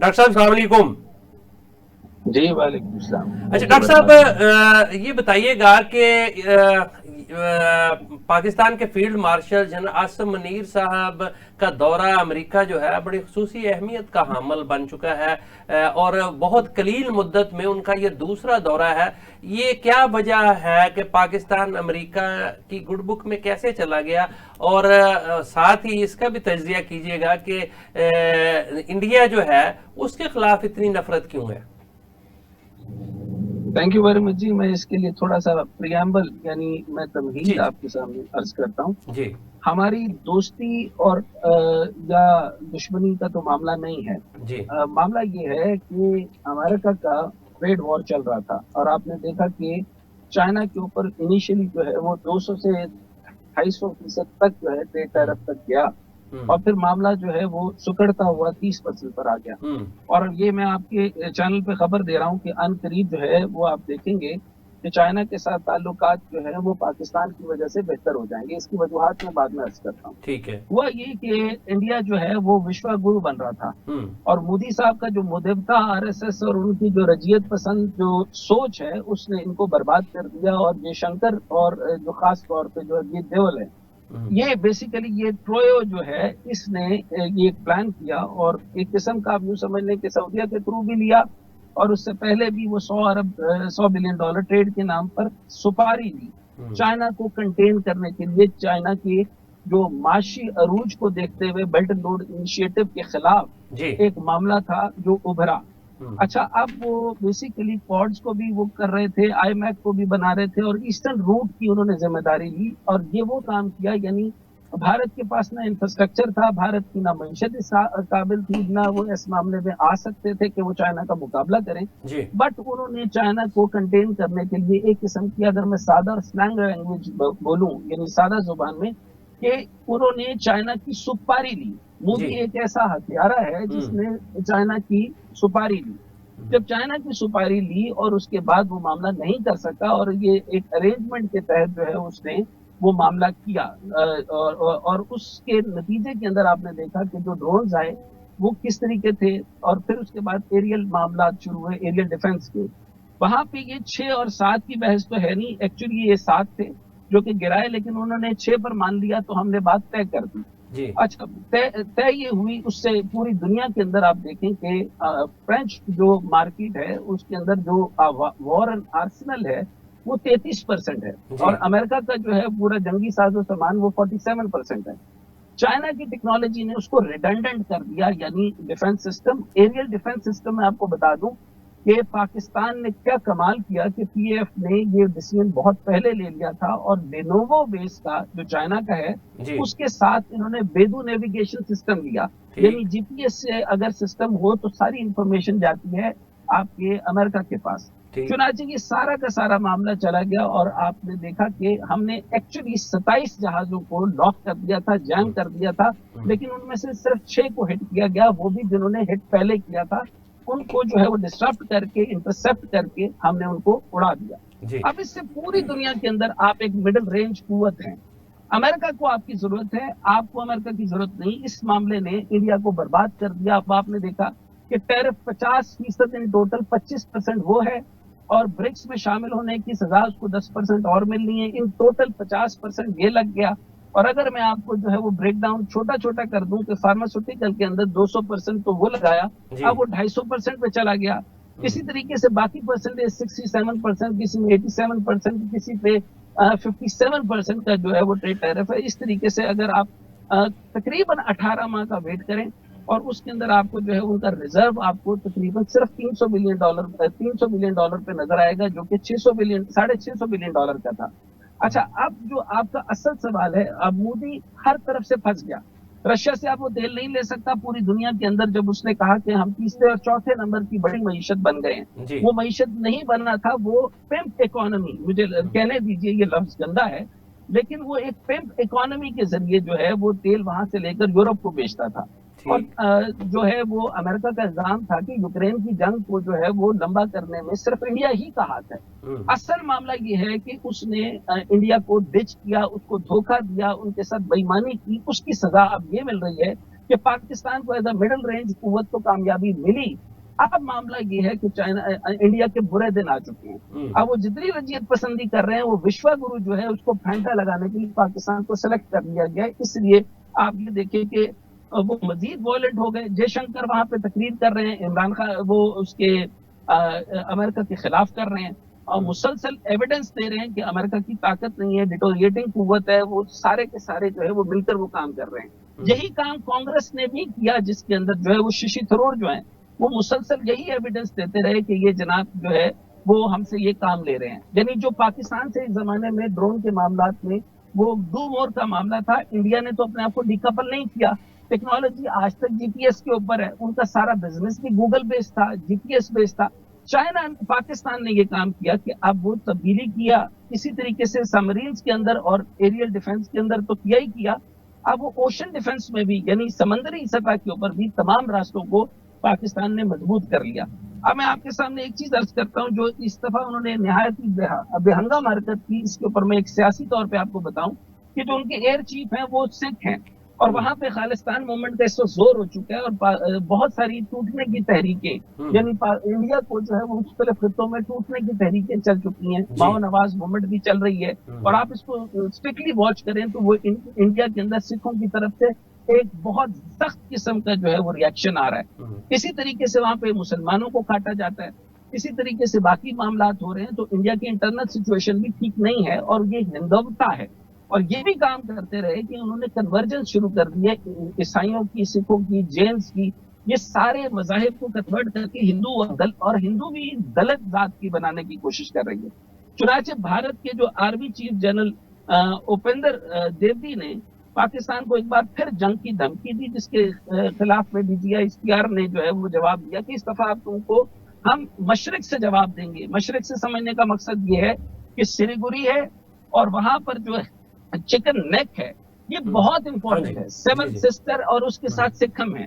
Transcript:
Doctor साहब अस्सलाम वालेकुम। जी वालेकुम सलाम। अच्छा डॉक्टर साहब, ये बताइएगा कि पाकिस्तान के field marshal general Asim Munir साहब का दौरा अमेरिका जो है बड़ी खुसूसी अहमियत का हामिल बन चुका है, और बहुत कलील मुद्दत में उनका ये दूसरा दौरा है। ये क्या वजह है कि पाकिस्तान अमेरिका की गुड बुक में कैसे चला गया, और साथ ही इसका भी तज्जिया कीजिएगा कि इंडिया जो है उसके खिलाफ इतनी नफरत क्यों है। थैंक यू वेरी मच जी। मैं इसके लिए थोड़ा सा प्रियम्बल यानी मैं जी तमहीद आपके सामने अर्ज करता हूँ। जी हमारी दोस्ती और या दुश्मनी का तो मामला नहीं है। जी। मामला ये है कि अमेरिका का ट्रेड वॉर चल रहा था और आपने देखा कि चाइना के ऊपर इनिशियली जो है वो 200 से 250% तक जो है ट्रेड हम्म टैरिफ तक गया और हम्म फिर मामला जो है वो सुकड़ता हुआ 30% पर आ गया। हम्म और ये मैं आपके चैनल पे खबर दे रहा हूँ कि अनकरीब जो है वो आप देखेंगे कि चाइना के साथ ताल्लुकात जो है वो पाकिस्तान की वजह से बेहतर हो जाएंगे। इसकी वजूहत मैं बाद में अर्ज करता हूँ। ठीक है। हुआ ये कि इंडिया जो है वो विश्व गुरु बन रहा था हम्म और मोदी साहब का जो मुदेवता आरएसएस और उनकी जो रजियत पसंद जो सोच है उसने इनको बर्बाद कर दिया। और जयशंकर और जो खास तौर पे जो अजीत देवल है, हम्म ये बेसिकली ये ट्रोयो जो है इसने ये प्लान किया और एक किस्म का आप यूं समझ लें कि सऊदीया के थ्रू भी लिया और उससे पहले भी वो 100 बिलियन डॉलर ट्रेड के नाम पर सुपारी ली हम्म चाइना को कंटेन करने के लिए। चाइना के जो माशी अरूज को देखते हुए बेल्ट एंड रोड इनिशिएटिव के खिलाफ जी। एक मामला था जो उभरा। हम्म अच्छा, अब वो बेसिकली क्वाड्स को भी वो कर रहे थे, आईमैक को भी बना रहे थे और ईस्टर्न रूट की उन्होंने जिम्मेदारी ली और ये वो काम किया। यानी भारत के पास ना इंफ्रास्ट्रक्चर था, भारत की ना मैशत इस काबिल थी, ना वो इस मामले में आ सकते थे कि वो चाइना का मुकाबला करें। जी। बट उन्होंने चाइना को कंटेन करने के लिए एक किस्म की, अगर मैं सादा स्लैंग लैंग्वेज बोलूं यानी सादा जुबान में, कि उन्होंने चाइना की सुपारी ली। जी। मोदी एक ऐसा हत्यारा है हम्म जिसने चाइना की सुपारी ली। हम्म जब चाइना की सुपारी ली और उसके बाद वो मामला नहीं कर सका और ये एक अरेंजमेंट के तहत जो है उसने वो मामला किया, और उसके नतीजे के अंदर आपने देखा कि जो ड्रोन्स आए वो किस तरीके थे। और फिर उसके बाद एरियल मामला शुरू हुए, एरियल डिफेंस के। वहां पे ये 6 और 7 की बहस तो है नहीं, एक्चुअली ये 7 थे जो कि गिराए, लेकिन उन्होंने 6 पर मान लिया तो हमने बात तय कर दी। जी। अच्छा, तय तय ये हुई, उससे पूरी दुनिया के अंदर आप देखें कि फ्रेंच जो मार्केट है उसके अंदर जो वॉर एंड आर्सेनल है वो 33% है जी। और अमेरिका का जो है पूरा जंगी साजो सामान वो 47% है। चाइना की टेक्नोलॉजी ने उसको रिडंडेंट कर दिया। यानी defence system, aerial defence system में आपको बता दूं कि पाकिस्तान ने क्या कमाल किया कि पीएफ ने ये डिसीजन बहुत पहले ले लिया था और लेनोवो बेस का जो चाइना का है जी। उसके साथ इन्होंने बेदू नेविगेशन सिस्टम लिया। यानी ठीक। जीपीएस से अगर सिस्टम हो तो सारी इंफॉर्मेशन जाती है आपके अमेरिका के पास। ठीक। चुनाचे ये सारा का सारा मामला चला गया और आपने देखा कि हमने एक्चुअली 27 जहाजों को लॉक कर दिया था, जैम हम्म कर दिया था, हम्म लेकिन उनमें से सिर्फ 6 को हिट किया गया, वो भी जिन्होंने हिट पहले किया था उनको जो है वो डिस्टर्ब करके, इंटरसेप्ट करके हमने उनको उड़ा दिया। जी। अब इससे पूरी दुनिया के अंदर आप एक मिडिल रेंज कुवत हैं। अमेरिका को आपकी जरूरत है, आपको अमेरिका की जरूरत नहीं। इस मामले ने इंडिया को बर्बाद कर दिया। अब आपने देखा कि टैरिफ 50% इन टोटल, 25% वो है और ब्रिक्स में शामिल होने की सजा उसको 10% और मिलनी है। इन टोटल 50% ये लग गया। और अगर मैं आपको जो है वो ब्रेक डाउन छोटा छोटा कर दूं कि फार्मास्यूटिकल के अंदर 200% तो वो लगाया, जी। अब वो 250% पे चला गया। इसी तरीके से बाकी परसेंटेज 67%, किसी में 87%, किसी पे 57% का जो है वो ट्रेड टैरिफ है। इस तरीके से अगर आप तकरीबन 18 माह का वेट करें और उसके अंदर आपको जो है उनका रिजर्व आपको तकरीबन सिर्फ $300 बिलियन पे नजर आएगा, जो कि 600 बिलियन, $650 बिलियन का था। अच्छा, अब जो आपका असल सवाल है, अब मोदी हर तरफ से फंस गया। रशिया से आप वो तेल नहीं ले सकता पूरी दुनिया के अंदर। जब उसने कहा कि हम तीसरे और चौथे नंबर की बड़ी मईशत बन गए हैं, जी। वो मईशत नहीं बनना था, वो पिम्प इकोनॉमी, मुझे कहने दीजिए ये लफ्ज गंदा है, लेकिन वो एक पिम्प इकोनॉमी के जरिए जो है वो तेल वहां से लेकर यूरोप को बेचता था। और ठीक। जो है वो अमेरिका का इल्जाम था कि यूक्रेन की जंग को जो है वो लंबा करने में सिर्फ इंडिया ही का हाथ है। हम्म असल मामला ये है कि उसने इंडिया को डिच किया, उसको धोखा दिया, उनके साथ बेईमानी की, उसकी सजा अब ये मिल रही है कि पाकिस्तान को एज अ मिडिल रेंज कुव्वत तो कामयाबी मिली। अब मामला ये है कि इंडिया के बुरे दिन आ चुके हैं। अब वो जितनी वजीयत पसंदी कर रहे हैं, वो विश्व गुरु जो है उसको फैंटा लगाने के लिए पाकिस्तान को सिलेक्ट कर लिया गया है। इसलिए आप ये देखिए कि वो मजीद वॉयलेंट हो गए। जयशंकर वहां पे तकरीर कर रहे हैं, इमरान खान वो उसके अमेरिका के खिलाफ कर रहे हैं और मुसलसल एविडेंस दे रहे हैं कि अमेरिका की ताकत नहीं है, डिटोरिएटिंग कुव्वत है। वो सारे के सारे जो है वो मिलकर वो काम कर रहे हैं। यही काम कांग्रेस ने भी किया, जिसके अंदर जो है वो शशि थरूर जो है वो मुसलसल यही एविडेंस देते रहे कि ये जनाब जो है वो हमसे ये काम ले रहे हैं। यानी जो पाकिस्तान से इस जमाने में ड्रोन के मामलात में वो डू मोर का मामला था, इंडिया ने तो अपने आप को डिकपल नहीं किया। टेक्नोलॉजी आज तक जीपीएस के ऊपर है, उनका सारा बिजनेस भी गूगल बेस्ड था, जीपीएस बेस्ड था। चाइना पाकिस्तान ने ये काम किया कि अब वो तब्दीली किया इसी तरीके से सबमरीन्स के अंदर और एरियल डिफेंस के अंदर तो किया ही किया। अब वो ओशन डिफेंस में भी यानी समंदरी सतह के ऊपर भी तमाम रास्तों को पाकिस्तान ने मजबूत कर लिया। अब मैं आपके सामने एक चीज अर्ज करता हूं, जो इस दफा उन्होंने निहायत ही बेहंगाम हरकत की। इसके ऊपर मैं एक सियासी तौर पे आपको बताऊं कि जो उनके एयर चीफ हैं वो सिख हैं और वहां पे खालिस्तान मूवमेंट का इस वक्त जोर हो चुका है और बहुत सारी टूटने की तहरीकें यानी इंडिया को जो है वो मुख्तलिफ खित्तों में टूटने की तहरीकें चल चुकी हैं। माओ नवाज मूवमेंट भी चल रही है और आप इसको स्ट्रिक्टली वॉच करें तो वो इंडिया के अंदर सिखों की तरफ से एक बहुत सख्त किस्म का जो है वो रिएक्शन आ रहा है। इसी तरीके से वहां पे मुसलमानों को काटा जाता है, इसी तरीके से बाकी मामलात हो रहे हैं। तो इंडिया की इंटरनल सिचुएशन भी ठीक नहीं है और ये हिंदुत्वता है। और ये भी काम करते रहे कि उन्होंने कन्वर्जेंस शुरू कर दिया ईसाइयों की, सिखों की, जैन्स की, ये सारे मजाहिब को कन्वर्ट करके हिंदू और हिंदू भी दलित जात की बनाने की कोशिश कर रही है। चुनाचे भारत के जो army chief general Upendra Dwivedi ने पाकिस्तान को एक बार फिर जंग की धमकी दी, जिसके खिलाफ में DGI-SPR ने जो है वो जवाब दिया कि इस दफा आप तुमको हम मशरिक से जवाब देंगे। मशरिक से समझने का मकसद ये है कि सिलीगुड़ी है और वहां पर जो चिकन नेक है, ये बहुत इंपॉर्टेंट है। सेवन सिस्टर और उसके साथ सिक्किम है।